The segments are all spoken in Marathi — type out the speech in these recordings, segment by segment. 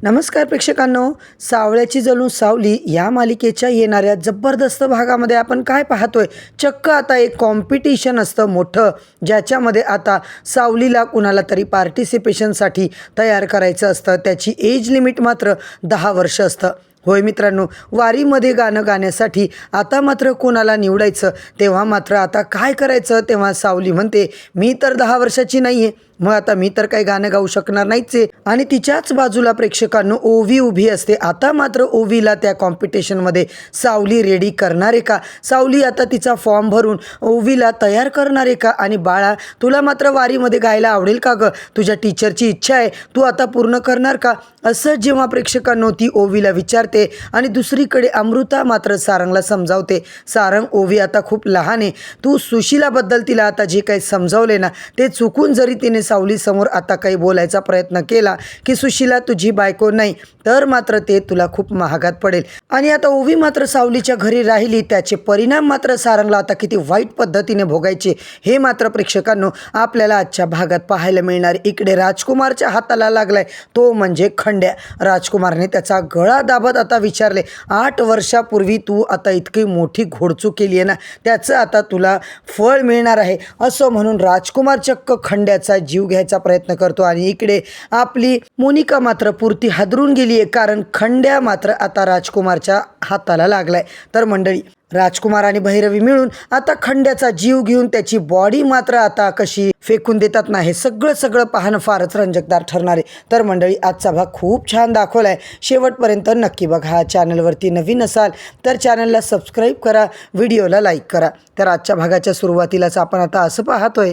नमस्कार प्रेक्षकांनो, सावळ्याची जणू सावली या मालिकेच्या येणाऱ्या जबरदस्त भागामध्ये आपण काय पाहतोय, चक्क आता एक कॉम्पिटिशन असतं मोठं, ज्याच्यामध्ये आता सावलीला कुणाला तरी पार्टिसिपेशनसाठी तयार करायचं असतं. त्याची एज लिमिट मात्र 10 वर्ष असतं. होय मित्रांनो, वारीमध्ये गाणं गाण्यासाठी आता मात्र कोणाला निवडायचं, तेव्हा मात्र आता काय करायचं, तेव्हा सावली म्हणते मी तर 10 वर्षाची नाही आहे, मग आता मी तर काही गाणं गाऊ शकणार नाहीच आहे. आणि तिच्याच बाजूला प्रेक्षकांनो ओवी उभी असते. आता मात्र ओवीला त्या कॉम्पिटिशनमध्ये सावली रेडी करणार आहे का, सावली आता तिचा फॉर्म भरून ओवीला तयार करणार आहे का, आणि बाळा तुला मात्र वारीमध्ये गायला आवडेल का गं, तुझ्या टीचरची इच्छा आहे, तू आता पूर्ण करणार का, असं जेव्हा प्रेक्षकांनो ती ओवीला विचारते. आणि दुसरीकडे अमृता मात्र सारंगला समजावते, सारंग ओवी आता खूप लहान आहे, तू सुशीलाबद्दल तिला आता जे काही समजावले ना ते चुकून जरी तिने सावलीसमोर आता काही बोलायचा प्रयत्न केला की सुशीला तुझी बायको नाही, तर मात्र ते तुला खूप महागात पडेल. आणि आता ओवी मात्र सावलीच्या घरी राहिली, त्याचे परिणाम मात्र सारंगला आता किती वाईट पद्धतीने भोगायचे हे मात्र प्रेक्षकांनो आपल्याला आजच्या भागात पाहायला मिळणार. इकडे राजकुमारच्या हाताला लागलाय तो म्हणजे खंड्या. राजकुमारने त्याचा गळा दाबत आता विचारले, 8 वर्षापूर्वी तू आता इतकी मोठी घोडचूक केली आहे ना, त्याचं आता तुला फळ मिळणार आहे, असं म्हणून राजकुमार चक्क खंड्याचा जीव घ्यायचा प्रयत्न करतो. आणि इकडे आपली मोनिका मात्र पुरती हादरून गेली आहे, कारण खंड्या मात्र आता राजकुमारच्या हाताला लागलाय. तर मंडळी, राजकुमार आणि भैरवी मिळून आता खंड्याचा जीव घेऊन त्याची बॉडी मात्र आता कशी फेकून देतात ना, हे सगळं पाहणं फारच रंजकदार ठरणार आहे. तर मंडळी, आजचा भाग खूप छान दाखवला आहे, शेवटपर्यंत नक्की बघा. चॅनलवरती नवीन असाल तर चॅनलला सबस्क्राईब करा, व्हिडिओला लाईक करा. तर आजच्या भागाच्या सुरुवातीलाच आपण आता असं पाहतोय,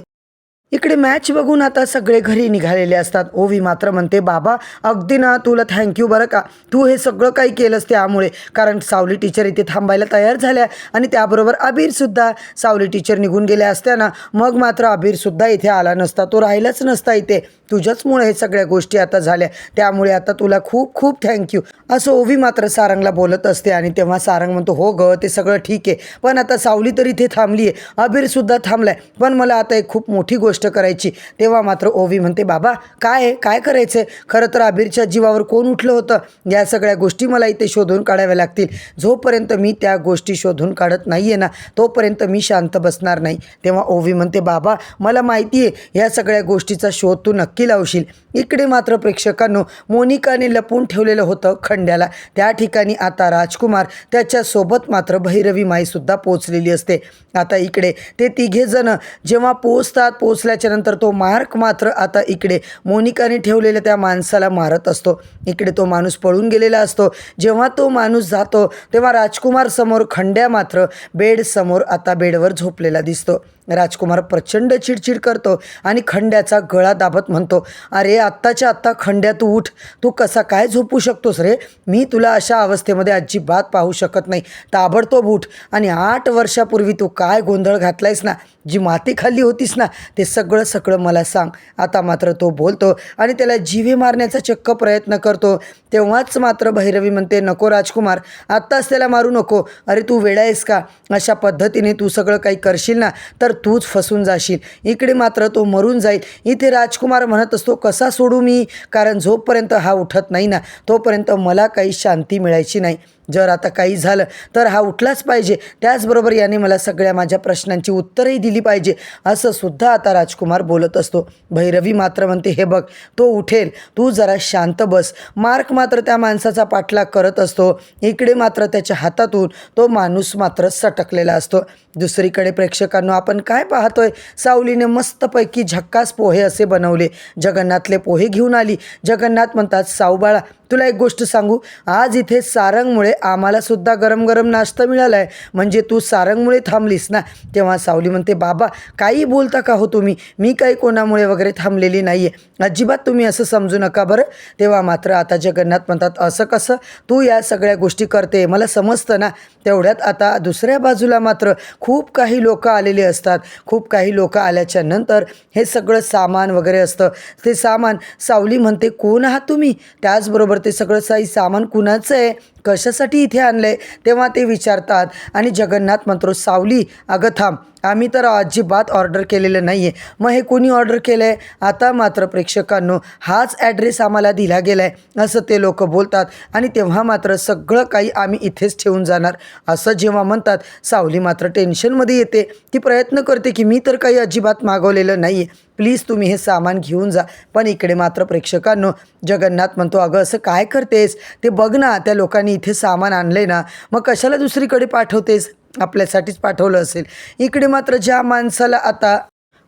इकडे मॅच बघून आता सगळे घरी निघालेले असतात. ओवी मात्र म्हणते, बाबा अगदी ना तुला थँक्यू बरं का, तू हे सगळं काही केलंस त्यामुळे, कारण सावली टीचर इथे थांबायला तयार झाल्या आणि त्याबरोबर अबीरसुद्धा. सावली टीचर निघून गेल्या असत्या ना, मग मात्र अबीरसुद्धा इथे आला नसता, तो राहिलाच नसता इथे, तुझ्याचमुळे हे सगळ्या गोष्टी आता झाल्या, त्यामुळे आता तुला खूप खूप थँक्यू, असं ओवी मात्र सारंगला बोलत असते. आणि तेव्हा सारंग म्हणतो, हो ग ते सगळं ठीक आहे, पण आता सावली तर इथे थांबली आहे, अबीरसुद्धा थांबलाय, पण मला आता एक खूप मोठी गोष्ट करायची. तेव्हा मात्र ओवी म्हणते, बाबा काय करायचं आहे, खरं तर अबीरच्या जीवावर कोण उठलं होतं, या सगळ्या गोष्टी मला इथे शोधून काढाव्या लागतील, जोपर्यंत मी त्या गोष्टी शोधून काढत नाही आहे ना तोपर्यंत मी शांत बसणार नाही. तेव्हा ओवी म्हणते, बाबा मला माहिती आहे या सगळ्या गोष्टीचा शोध तू नक्की लावशील. इकडे मात्र प्रेक्षकांनो मोनिकाने लपून ठेवलेलं होतं खंड्याला, त्या ठिकाणी आता राजकुमार त्याच्यासोबत मात्र भैरवी माईसुद्धा पोचलेली असते. आता इकडे ते तिघे जण जेव्हा पोचल्याच्या नंतर तो मार्क मात्र आता इकडे मोनिकाने ठेवलेल्या त्या माणसाला मारत असतो. इकडे तो माणूस पळून गेलेला असतो. जेव्हा तो माणूस जातो तेव्हा राजकुमार समोर खंड्या मात्र बेडसमोर आता बेडवर झोपलेला दिसतो. राजकुमार प्रचंड चिडचिड करतो आणि खंड्याचा गळा दाबत म्हणतो, अरे आत्ताच्या आत्ता खंड्या तू उठ, तू कसा काय झोपू शकतोस रे, मी तुला अशा अवस्थेमध्ये अजिबात पाहू शकत नाही, ताबडतोब उठ आणि 8 वर्षापूर्वी तू काय गोंधळ घातलायस ना, जी माती खाल्ली होतीस ना, ते सगळं मला सांग. आता मात्र तो बोलतो आणि त्याला जीवे मारण्याचा चक्क प्रयत्न करतो. तेव्हाच मात्र भैरवी म्हणते, नको राजकुमार, आत्ताच त्याला मारू नको, अरे तू वेडा आहेस का, अशा पद्धतीने तू सगळं काही करशील ना तर तूच फसून जाशील, इकडे मात्र तो मरून जाईल. इथे राजकुमार म्हणत असतो, कसा सोडू मी, कारण जोपर्यंत हा उठत नाही ना तोपर्यंत मला काही शांती मिळायची नाही, जर आता काही झालं तर हा उठलाच पाहिजे, त्याचबरोबर याने मला सगळ्या माझ्या प्रश्नांची उत्तरही दिली पाहिजे, असं सुद्धा आता राजकुमार बोलत असतो. भैरवी मात्र म्हणते, हे बघ तो उठेल, तू जरा शांत बस. मार्क मात्र त्या माणसाचा पाठलाग करत असतो. इकडे मात्र त्याच्या हातातून तो माणूस मात्र सटकलेला असतो. दुसरीकडे प्रेक्षकांनो आपण काय पाहतोय, सावलीने मस्तपैकी झक्कास पोहे असे बनवले, जगन्नाथले पोहे घेऊन आली. जगन्नाथ म्हणतात, साऊबाळा तुला एक गोष्ट सांगू, आज इथे सारंगमुळे आम्हाला सुद्धा गरम गरम नाश्ता मिळाला आहे, म्हणजे तू सारंगमुळे थांबलीस ना. तेव्हा सावली म्हणते, बाबा काही बोलता का हो तुम्ही, मी काही कोणामुळे वगैरे थांबलेली नाही आहे, अजिबात तुम्ही असं समजू नका बरं. तेव्हा मात्र आता जगन्नाथ म्हणतात, असं कसं, तू या सगळ्या गोष्टी करते मला समजतं ना. तेवढ्यात आता दुसऱ्या बाजूला मात्र खूप काही लोक आलेले असतात. खूप काही लोक आल्याच्या नंतर हे सगळं सामान वगैरे असतं. ते सामान सावली म्हणते, कोण आहात तुम्ही, त्याचबरोबर ते सगळं सामान कुणाचं आहे, कशासाठी इथे आणलं आहे. तेव्हा ते विचारतात आणि जगन्नाथ म्हणतो, सावली अगं थांब, आम्ही तर अजिबात ऑर्डर केलेलं नाही आहे. मग हे कोणी ऑर्डर केलं आहे. आता मात्र प्रेक्षकांनो हाच ॲड्रेस आम्हाला दिला गेला आहे असं ते लोक बोलतात. आणि तेव्हा मात्र सगळं काही आम्ही इथेच ठेवून जाणार असं जेव्हा म्हणतात, सावली मात्र टेन्शनमध्ये येते. ती प्रयत्न करते की मी तर काही अजिबात मागवलेलं नाही आहे, प्लीज तुम्ही हे सामान घेऊन जा. पण इकडे मात्र प्रेक्षकांनो जगन्नाथ म्हणतो, अगं असं काय करतेस, ते बघ ना, त्या लोकांनी इथे सामान आणले ना, मग कशाला दुसरीकडे पाठवतेस, आपल्यासाठीच पाठवलं असेल. इकडे मात्र ज्या माणसाला आता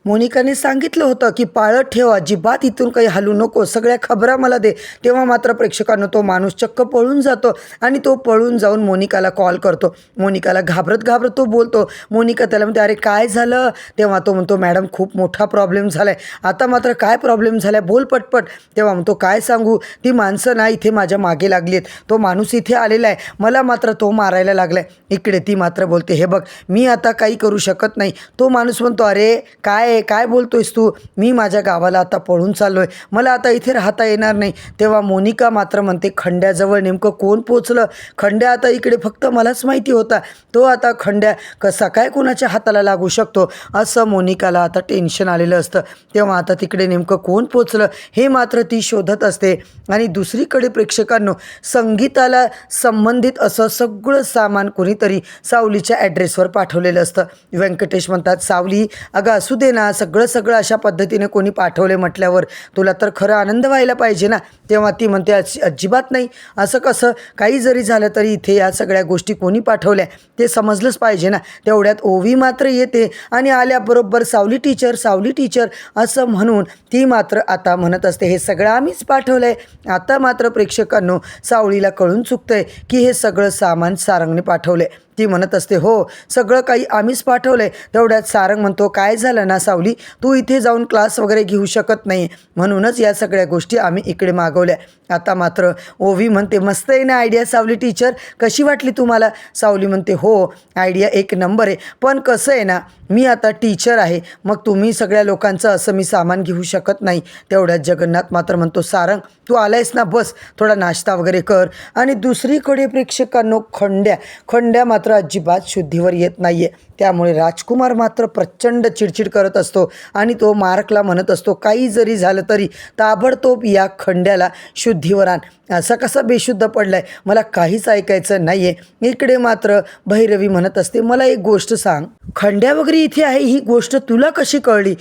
मोनिकाने सांगितलं होतं की पाळत ठेव, अजिबात इथून काही हलू नको, सगळ्या खबरा मला दे, तेव्हा मात्र प्रेक्षकांनो तो माणूस चक्क पळून जातो आणि तो पळून जाऊन मोनिकाला कॉल करतो. मोनिकाला घाबरत घाबरत तो बोलतो. मोनिका त्याला म्हणते, अरे काय झालं. तेव्हा तो म्हणतो, मॅडम खूप मोठा प्रॉब्लेम झाला आहे. आता मात्र काय प्रॉब्लेम झाला आहे, बोल पटपट. तेव्हा म्हणतो, काय सांगू, ती माणसं ना इथे माझ्या मागे लागली आहेत, तो माणूस इथे आलेला आहे, मला मात्र तो मारायला लागला आहे. इकडे ती मात्र बोलते, हे बघ मी आता काही करू शकत नाही. तो माणूस म्हणतो, अरे काय बोलतोयस तू, मी माझ्या गावाला आता पळून चाललो आहे, मला आता इथे राहता येणार नाही. तेव्हा मोनिका मात्र म्हणते, खंड्याजवळ नेमकं कोण पोचलं. खंड्या आता इकडे फक्त मलाच माहिती होता, तो आता खंड्या कसा काय कोणाच्या हाताला लागू शकतो असं मोनिकाला आता टेन्शन आलेलं असतं. तेव्हा आता तिकडे नेमकं कोण पोचलं हे मात्र ती शोधत असते. आणि दुसरीकडे प्रेक्षकांनो संगीताला संबंधित असं सगळं सामान कोणीतरी सावलीच्या ॲड्रेसवर पाठवलेलं असतं. व्यंकटेश म्हणतात, सावली अगं असू दे ना, सगळं अशा पद्धतीने कोणी पाठवले म्हटल्यावर तुला तर खरं आनंद व्हायला पाहिजे ना. तेव्हा ती म्हणते, अजिबात नाही, असं कसं, काही जरी झालं तरी इथे या सगळ्या गोष्टी कोणी पाठवल्या ते समजलंच पाहिजे ना. तेवढ्यात ओवी मात्र येते आणि आल्याबरोबर सावली टीचर असं म्हणून ती मात्र आता म्हणत असते, हे सगळं आम्हीच पाठवलं आहे. आता मात्र प्रेक्षकांनो सावलीला कळून चुकतंय की हे सगळं सामान सारंगने पाठवलं आहे. ती म्हणत असते, हो सगळं काही आम्हीच पाठवलं आहे. तेवढ्यात सारंग म्हणतो, काय झालं ना सावली, तू इथे जाऊन क्लास वगैरे घेऊ शकत नाही, म्हणूनच या सगळ्या गोष्टी आम्ही इकडे मागवल्या. आता मात्र ओवी म्हणते, मस्त आहे ना आयडिया सावली टीचर, कशी वाटली तुम्हाला. सावली म्हणते, हो आयडिया एक नंबर आहे, पण कसं आहे ना, मी आता टीचर आहे, मग तुम्ही सगळ्या लोकांचं असं मी सामान घेऊ शकत नाही. तेवढ्यात जगन्नाथ मात्र म्हणतो, सारंग तू आलायस ना, बस थोडा नाश्ता वगैरे कर. आणि दुसरीकडे प्रेक्षकांनो खंड्या मात्र अजिबात शुद्धीवर येत नाही आहे. त्यामुळे राजकुमार मात्र प्रचंड चिडचिड करत असतो आणि तो मार्कला म्हणत असतो, काही जरी झालं तरी ताबडतोब या खंड्याला शुद्धीवर आण. असा कसा बेशुद्ध पडलाय, मला काहीच ऐकायचं नाही आहे. इकडे मात्र भैरवी म्हणत असते, मला एक गोष्ट सांग, खंड्या वगैरे इथे आहे ही गोष्ट तुला कशी कळली.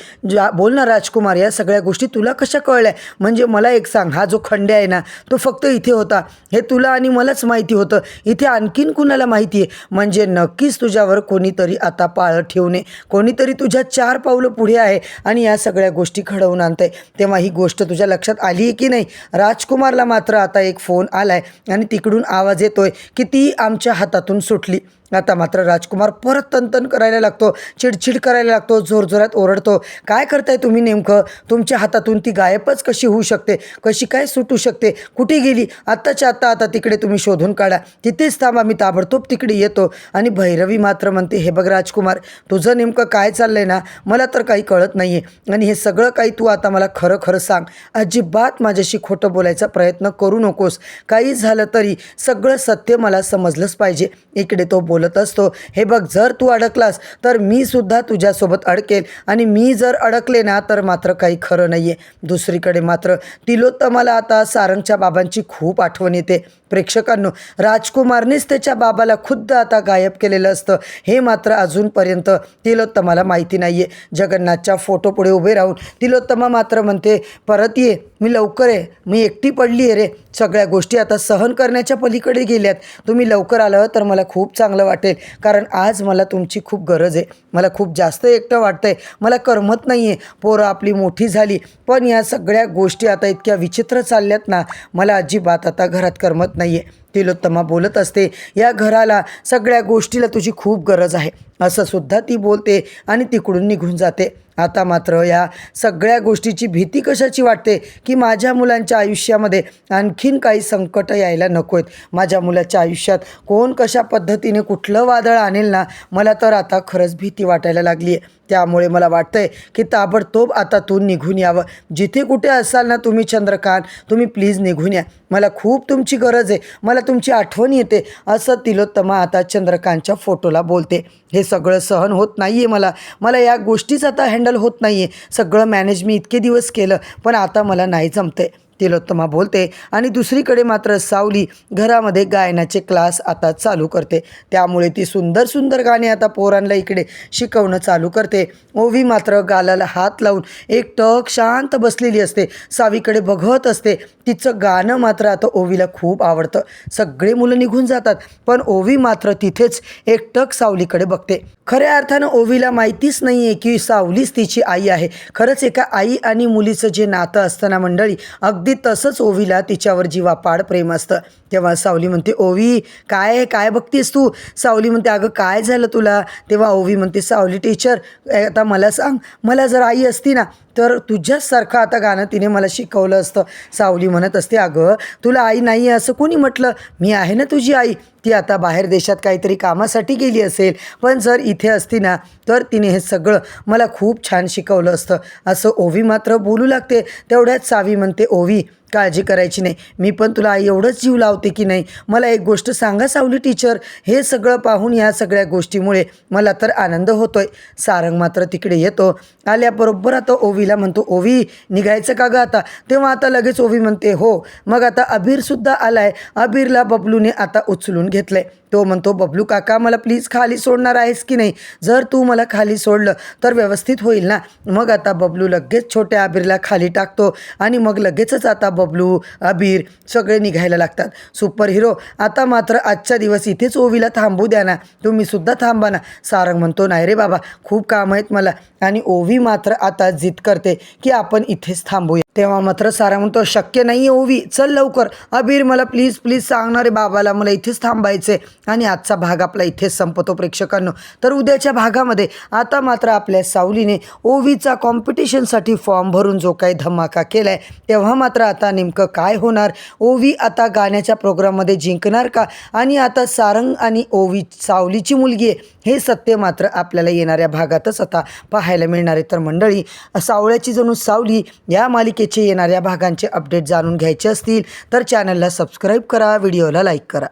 बोल ना राजकुमार, या सगळ्या गोष्टी तुला कशा कळल्या. म्हणजे मला एक सांग, हा जो खंड्या आहे ना तो फक्त इथे होता हे तुला आणि मलाच माहिती होतं, इथे आणखीन कुणाला माहिती आहे. म्हणजे नक्कीच तुझ्यावर कोणीतरी आता पाळत ठेवणे, कोणीतरी तुझ्या 4 पावलं पुढे आहे आणि या सगळ्या गोष्टी घडवून आणतंय. तेव्हा ही गोष्ट तुझ्या लक्षात आली आहे की नाही. राजकुमारला मात्र आता एक फोन आलाय आणि तिकडून आवाज येतोय की ती आमच्या हातातून सुटली. आता मात्र राजकुमार परत तनतन करायला लागतो, चिडचिड करायला लागतो, जोरजोरात ओरडतो, काय करताय तुम्ही नेमकं, तुमच्या हातातून ती गायबच कशी होऊ शकते, कशी काय सुटू शकते, कुठे गेली, आत्ताच्या आता तिकडे तुम्ही शोधून काढा, तिथेच थांबा, मी ताबडतोब तिकडे येतो. आणि भैरवी मात्र म्हणते, हे बघ राजकुमार, तुझं नेमकं काय चाललंय ना, मला तर काही कळत नाही आहे आणि हे सगळं काही तू आता मला खरं सांग, अजिबात माझ्याशी खोटं बोलायचा प्रयत्न करू नकोस, काही झालं तरी सगळं सत्य मला समजलंच पाहिजे. इकडे तो बोलत असतो, हे बघ जर तू अडकलास तर मी सुद्धा तुझ्यासोबत अडकेल आणि मी जर अडकले ना तर मात्र काही खरं नाही आहे. दुसरीकडे मात्र तिलोत्तमाला आता सारंगच्या बाबांची खूप आठवण येते. प्रेक्षकांनो राजकुमारनेच त्याच्या बाबाला खुद्द आता गायब केलेलं असतं हे मात्र अजूनपर्यंत तिलोत्तमाला माहिती नाही आहे. जगन्नाथच्या फोटो पुढे उभे राहून तिलोत्तमा मात्र म्हणते, परत ये, मी लवकर आहे, मी एकटी पडली आहे रे, सगळ्या गोष्टी आता सहन करण्याच्या पलीकडे गेल्यात, तुम्ही लवकर आलं तर मला खूप चांगलं वाटेल, कारण आज मला तुमची खूप गरज आहे, मला खूप जास्त एकटं वाटतंय, मला करमत नाही आहे, पोरं आपली मोठी झाली पण या सगळ्या गोष्टी आता इतक्या विचित्र चालल्यात ना, मला अजिबात आता घरात करमत नाही आहे. तिलोत्तमा बोलत असते, या घराला सगळ्या गोष्टीला तुझी खूप गरज आहे असं सुद्धा ती बोलते आणि तिकडून निघून जाते. आता मात्र या सगळ्या गोष्टीची भीती कशाची वाटते की माझ्या मुलांच्या आयुष्यामध्ये आणखीन काही संकट यायला नको आहेत, माझ्या मुलाच्या आयुष्यात कोण कशा पद्धतीने कुठलं वादळ आणेल ना, मला तर आता खरंच भीती वाटायला लागली आहे. त्यामुळे मला वाटतंय की ताबडतोब आता तू निघून यावं. जिथे कुठे असाल ना तुम्ही चंद्रकांत, तुम्ही प्लीज निघून या. मला खूप तुमची गरज आहे, मला तुमची आठवण येते, असं तिलोत्तमा आता चंद्रकांतच्या फोटोला बोलते. हे सगळं सहन होत नाही आहे मला या गोष्टीच आता हँडल होत नाही आहे. सगळं मॅनेज मी इतके दिवस केलं, पण आता मला नाही जमते, तिलोत्तमा बोलते. आणि दुसरीकडे मात्र सावली घरामध्ये गायनाचे क्लास आता चालू करते. त्यामुळे ती सुंदर सुंदर गाणी आता पोरांना इकडे शिकवणं चालू करते. ओवी मात्र गालाला हात लावून एकटक शांत बसलेली असते, सावीकडे बघत असते. तिचं गाणं मात्र आता ओवीला खूप आवडतं. सगळे मुलं निघून जातात, पण ओवी मात्र तिथेच एकटक सावलीकडे बघते. खऱ्या अर्थानं ओवीला माहितीच नाही आहे की सावलीच तिची आई आहे. खरंच एका आई आणि मुलीचं जे नातं असतं ना मंडळी, अगदी तसंच ओवीला तिच्यावर जीवापाड प्रेम असतं. तेव्हा सावली म्हणते, ओवी काय काय बघतेस तू? सावली म्हणते, अगं काय झालं तुला? तेव्हा ओवी म्हणते, सावली टीचर आता मला सांग, मला जर आई असती ना तर तुझ्याचसारखं आता गाणं तिने मला शिकवलं असतं. सावली म्हणत असते, अगं तुला आई नाही आहे असं कोणी म्हटलं? मी आहे ना तुझी आई. ती आता बाहेर देशात काहीतरी कामासाठी गेली असेल, पण जर इथे असती ना तर तिने हे सगळं मला खूप छान शिकवलं असतं, असं ओवी मात्र बोलू लागते. तेवढ्यात सावी म्हणते, ओवी काळजी करायची नाही, मी पण तुला आई एवढंच जीव लावते की नाही. मला एक गोष्ट सांगा सावली टीचर, हे सगळं पाहून या सगळ्या गोष्टीमुळे मला तर आनंद होतोय. सारंग मात्र तिकडे येतो. आल्याबरोबर आता ओवीला म्हणतो, ओवी निघायचं का गं आता? तेव्हा आता लगेच ओवी म्हणते, हो. मग आता अबीरसुद्धा आलाय. अबीरला बबलूने आता उचलून घेतलंय. तो म्हणतो, बबलू काका मला प्लीज खाली सोडणार आहेस की नाही? जर तू मला खाली सोडलं तर व्यवस्थित होईल ना. मग आता बबलू लगेच छोट्या अबीरला खाली टाकतो आणि मग लगेचच आता बबलू अबीर सगळे निघायला लागतात. सुपर हिरो आता मात्र आजचा दिवस इथेच ओवीला थांबू द्या ना, तुम्हीसुद्धा थांबा ना. सारंग म्हणतो, नाही रे बाबा, खूप काम आहेत मला. आणि ओवी मात्र आता जिद करते की आपण इथेच थांबूया. तेव्हा मात्र सारंग म्हणतो, शक्य नाही आहे ओवी, चल लवकर. अबीर मला प्लीज प्लीज सांगणार आहे बाबाला, मला इथेच थांबायचे. आणि आजचा भाग आपला इथेच संपतो प्रेक्षकांनो. तर उद्याच्या भागामध्ये आता मात्र आपल्या सावलीने ओवीचा कॉम्पिटिशनसाठी फॉर्म भरून जो काही धमाका केला आहे, तेव्हा मात्र आता नेमकं काय होणार? ओवी आता गाण्याच्या प्रोग्राममध्ये जिंकणार का? आणि आता सारंग आणि ओवी सावलीची मुलगी आहे हे सत्य मात्र आपल्याला येणाऱ्या भागातच आता पाहायला मिळणार आहे. तर मंडळी, सावळ्याची जणू सावली या मालिकेचे येणाऱ्या भागांचे अपडेट जाणून घ्यायचे असतील तर चॅनलला सबस्क्राईब करा, व्हिडिओला लाईक करा.